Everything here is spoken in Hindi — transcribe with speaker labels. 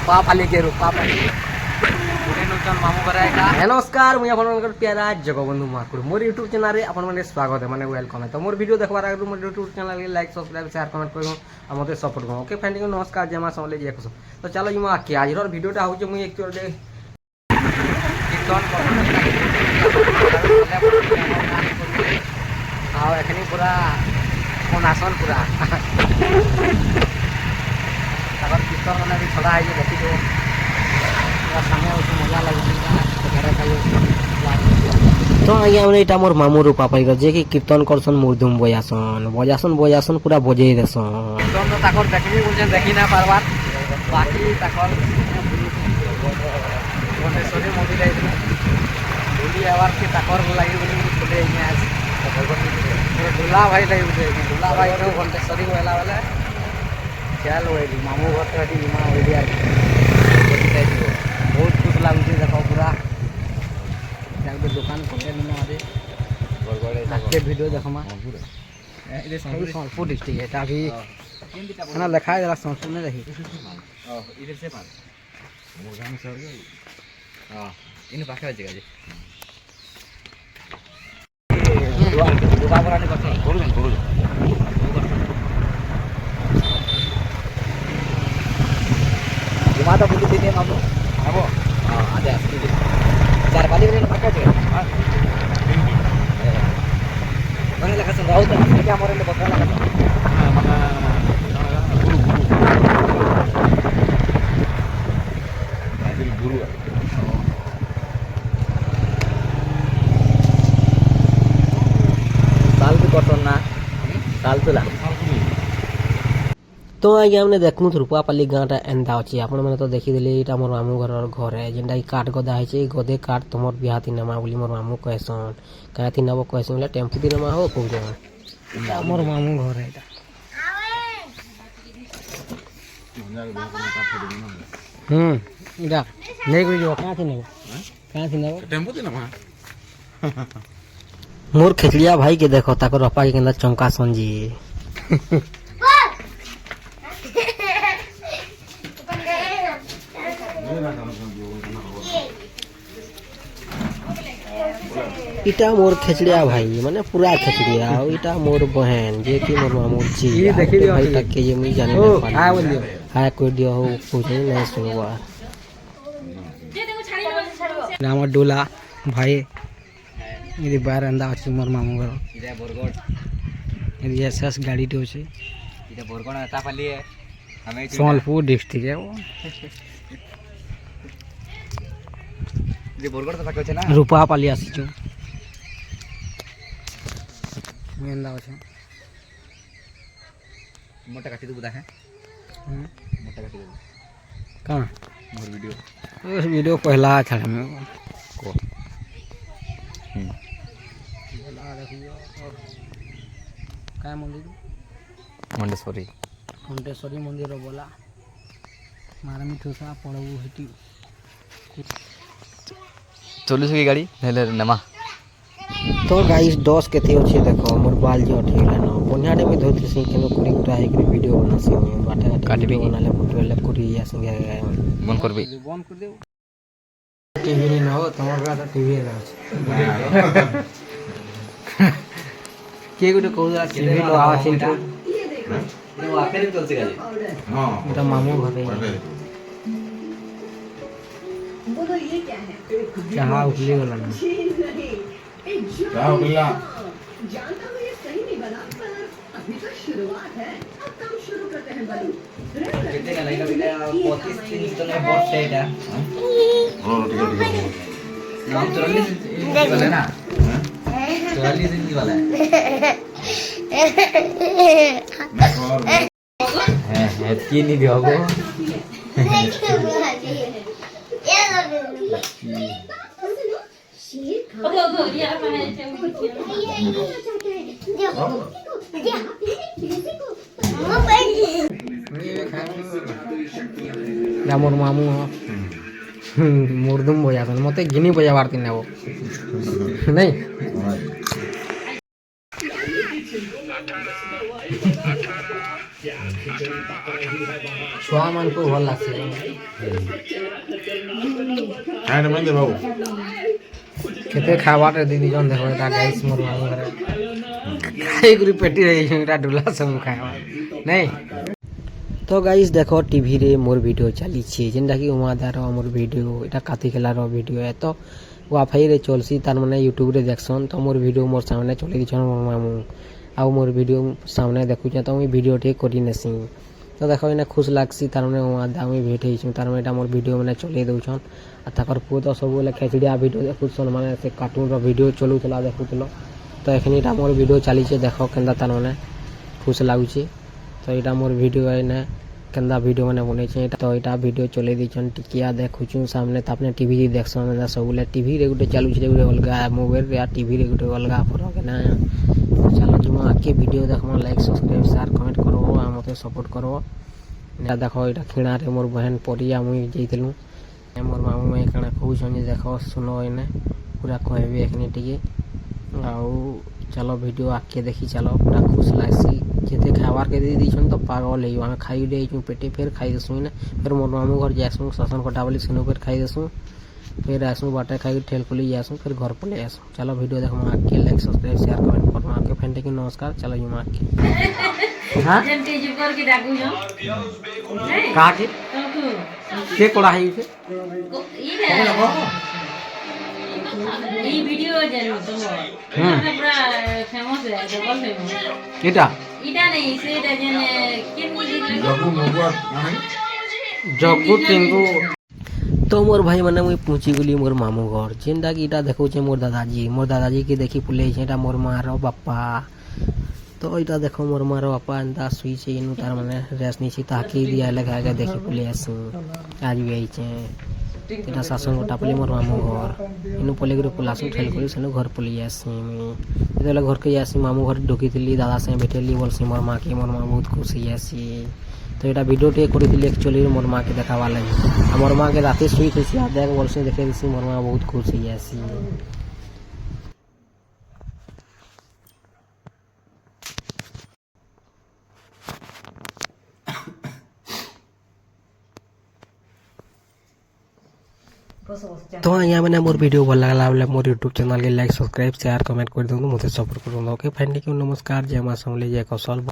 Speaker 1: रूपा पाली के रूपा पाली मामू घर नमस्कार मुझे आप प्यारा जगबंधु महाकुड़ मोर यूट्यूब चैनल में आपने स्वागत है मैंने वेलकम है तो मोर वीडियो देखबार आगे मोर यूट्यूब चैनल के लाइक सब्सक्राइब शेयर कमेंट कर मत सपोर्ट करूँ ओके फ्रेंड नमस्कार जय माँ समले जी खुश तो चलो जी आज आज वीडियोटा हूँ मुझे एक्चुअली एखनी पूरा अनासन पूरा कीर्तन मैंने भी छड़ा है देखी दो सामने मजा लगे तो आज्ञा मैंने यहाँ मोर मामू रूपा पाई जे कि कीर्तन करसन मुर्दुम बजासन बजासन बजासन पूरा बजे देसन कीर्तन तो ताकर देखबी बोलछन देखि ना पारबार बाकी ताकर मोनेश्वरी मंदिर है बोली आवार के ताकर लागि बोली बोले यहाँ दुला भाई लगे बोले दुला भाई तो घंटेश्वरी वाला वाला ख्याल हुई मामू घर तो माँ हो गया बहुत खुश लगुच देख पूरा दुकान खोले आज वीडियो देखमा सोनपुर डिस्ट्रिक्ट है अभी ना लिखा है जरा सोनपुर में देखी पाखे माता बुद्धि दिन मामू अब अदे चार पाली पाखे मैंने लगा राउत क्या मोरे बता लगा गुरु साल भी कटन ना साल तुला तो आज्ञा मैंने देखूँ रूपापाली गाँटा एंता अच्छी आप तो देखीदे यहाँ मोर मामू घर घर है जेनटा काठ गदा है गदे काठ तुम बिहाती नमा बोली मोर मामू कहसन क्या नब कहसन बोले टेम्पू दी नमा हो कौन मोर मामू घर है मोर खेचड़िया भाई के देखो ताको रपा के केंदा चौका संजी इटा मोर खेचड़िया भाई माने पूरा खेचड़िया इटा मोर बहन जे कि मोर मामू जी देखि भाई तक के ये मुई जाने ना हां बोलियो हां कोई दियो हो कुछ नहीं सुनवा नाम डोला भाई मेरी बार अंदा अछि मोर मामू घर इटा बरगड़ ये एसएस गाड़ी तो छै इटा बरगड़ आता पाली है हमें सोनपुर डिस्ट्रिक्ट है वो ये बरगड़ तो पाके छै ना रूपा पाली आसी छु मेंदा আছে मोटा काटी दे बुदा है मोटा काटी दे कहां मोर वीडियो उस वीडियो पहला छड़ा में को बोला देखियो और काय मंदिर मंडेश्वरी मंडेश्वरी मंदिर बोला मारा मिठोसा पड़बू हेटी चलू से गाड़ी हेले नमा तो गाइस 10 के थे अच्छे देखो मोर बाल जो ठेला न बनियाडे में धोती से केनो कुरी कुटा है कि वीडियो बना से बाटे काटी भी बनाले फोटो ले कुरी या संगे बंद करबे बंद कर दे टीवी नहीं हो तमर का टीवी है के गुटे कहू टीवी लो आवा चिंता ये आके नहीं चलते गाली हां मेरा मामू घर है बोलो ये क्या है चाहा उखली वाला ना क्या बोला जानता हूं ये सही नहीं बना पर अभी तो शुरुआत है अब काम शुरू करते हैं बलू कितने का लगेगा बेटा 35 इंच तो नहीं बहुत टाइट है हां ठीक है नाम 44 इंच वाला है ना 44 इंच वाला है की नहीं दियोगो मोर मामू मुर्दुम बजासन मत गिनी बजाबार तीन वो नहीं
Speaker 2: ଛୁଆ ମାନଙ୍କୁ ଭଲ ଲାଗ୍ସି କେତେ ଖାଇବାଟେ ଦିଦି ଜଣ ଦେଖ ଏଟା ଗାଇସ୍ ମୋର ମାମୁଁ ଘରେ ଖାଇକରି ପେଟି ଯାଇଛନ୍ ଏଟା ଡୁଲା ସବୁ ଖାଇବା ନାଇଁ ତ ଗାଇସ୍ ଦେଖ ଟିଭିରେ ମୋର ଭିଡ଼ିଓ ଚାଲିଛି ଯେନ୍ଟାକି ଉମାଦାର ମୋର ଭିଡ଼ିଓ ଏଟା କାତି ଖେଲାର ଭିଡ଼ିଓ ଏ ତ ୱାଇଫାଇରେ ଚଲ୍ସି ତାର୍ ମାନେ ୟୁଟ୍ୟୁବରେ ଦେଖସନ୍ ତ ମୋର ଭିଡ଼ିଓ ମୋର ସାମନେ ଚଲେଇ ଦେଇଛନ୍ ମୋର ମାମୁଁ ଆଉ ମୋର ଭିଡ଼ିଓ ସାମନେ ଦେଖୁଛନ୍ ତ ମୁଇଁ ଭିଡ଼ିଓ ଟିକେ କରିନେସି ତ ଦେଖ ଏଇନା ଖୁସ୍ ଲାଗ୍ସି ତାର୍ ମାନେ ଉମାଦା ମୁଇଁ ଭେଟ ହେଇଛୁଁ ତାର୍ ମାନେ ଏଟା ମୋର ଭିଡ଼ିଓ ମାନେ ଚଲେଇ ଦଉଛନ୍ ଆଉ ତାଙ୍କର ପୁଅ ତ ସବୁବେଳେ ଖେଚଡ଼ିଆ ଭିଡ଼ିଓ ଦେଖୁଛନ୍ ମାନେ ସେ କାର୍ଟୁନ୍ର ଭିଡ଼ିଓ ଚଲଉଥିଲା ଦେଖୁଥିଲ ତ ଏଖନି ଏଟା ମୋର ଭିଡ଼ିଓ ଚାଲିଛେ ଦେଖ କେନ୍ତା ତାର୍ ମାନେ ଖୁସ୍ ଲାଗୁଛେ ତ ଏଇଟା ମୋର ଭିଡ଼ିଓ ଏଇନା କେନ୍ତା ଭିଡ଼ିଓ ମାନେ ବନେଇଛେ ତ ଏଇଟା ଭିଡ଼ିଓ ଚଲେଇ ଦେଇଛନ୍ ଟିକିଆ ଦେଖୁଛୁଁ ସାମନେ ତାପରେ ଟିଭି ଦେଖସନ୍ ଏନ୍ତା ସବୁବେଳେ ଟିଭିରେ ଗୋଟେ ଚାଲୁଛେ ଗୋଟେ ଅଲଗା ମୋବାଇଲରେ ଆଉ ଟିଭିରେ ଗୋଟେ ଅଲଗା ଫରକ ନା ଚାଲ ଯିମା ଆଗ୍କେ ଭିଡ଼ିଓ ଦେଖ୍ମା ଲାଇକ୍ ସବସ୍କ୍ରାଇବ୍ ସେୟାର କମେଣ୍ଟ କରବ ଆଉ ମୋତେ ସପୋର୍ଟ କରବ ଏଇଟା ଦେଖ ଏଇଟା ଖିଣାରେ ମୋର ବହେନ ପରିଆ ମୁଇଁ ଯାଇଥିଲୁ ମୋର ମାମୁଁ ମାଇଁ କାଣା କହୁଛନ୍ ଯେ ଦେଖ ଶୁନ ଏଇନେ ପୁରା କହିବି ଏଖନି ଟିକେ ଆଉ ଚାଲ ଭିଡ଼ିଓ ଆଗ୍କେ ଦେଖି ଚାଲ ପୁରା ଖୁସ୍ ଲାଗ୍ସି ଯେତେ ଖାଇବାର୍କେ ଦେଇ ଦେଇଛନ୍ ତ ପାଗଲ ହେଇଯିବ ଆମେ ଖାଇ ଦେଇଛୁଁ ପେଟେ ଫେର୍ ଖାଇଦେସୁଁ ଇନେ ଫେର୍ ମୋର ମାମୁଁ ଘର ଯାଏସୁଁ ଶାସନ କଟା ବୋଲି ସେନୁ ଫେର୍ ଖାଇଦେସୁଁ ଫେର୍ ଆସୁଁ ବାଟେ ଖାଇକି ଠେଲ ଖୋଲି ଯାଏସୁଁ ଫେର୍ ଘର ପଲେଇ ଆସୁଁ ଚାଲ ଭିଡ଼ିଓ ଦେଖମା ଆଗ୍କେ ଲାଇକ୍ ସବସ୍କ୍ରାଇବ୍ ସେୟାର କମେଣ୍ଟ କରମା ଆଗ୍କେ ଫେନ୍ ଟିକେ ନମସ୍କାର ଚାଲ ଯିମା ଆଗ୍କେ କାହାକେ କେ କଡ଼ା ହେଇଛେ
Speaker 3: এই ভিডিও জানো তোমার পুরা ফেমাস হয়ে আছে বল ফেমাস
Speaker 2: এটা
Speaker 3: এটা নেই সেটা জানে কেন
Speaker 2: জগু টিঙ্গু তো মোর ভাই মানে মুই পৌঁছি গলি মোর মামুঁ ঘর যেনটা কি এটা দেখুছে মোর দাদাজি কে দেখি পলেইছে এটা মোর মার বাপা তো এটা দেখো মোর মার বাপা এন্তা শুইছে ইনু তার মানে রেস্ট নিছি তাকে দিয়া লেখা দেখি পলে আসু আজ भी আইছে এটা শাসন গোটা পলি মোর মামুঁ ঘর ইনু পলে করে পলাসু ঠেল করি সেনু ঘর পলি আসি যেতলে ঘরকে আসি মামুঁ ঘর ঢুকিଥିଲି দাদা সাথে ভেটেলি বলছি মোর মাকে মোর মা বহুত খুশি আসি তো এটা ভিডিও টিকে করেছিলি একচুয়ালি মোর মাকে দেখাবার লাগি আর মোর মাকে রাতে শুই থুছি আর দেখ বলছি দেখে দিছি মোর মা বহুত খুশি আসি तो यहाँ मैंने मोर वीडियो भल लगा बोले मोर यूट्यूब चैनल के लाइक सब्सक्राइब शेयर कमेंट कर दूँ मुझे सपोर्ट करूँ ओके फ्रेंड नमस्कार जय माँ समले जय कौशल।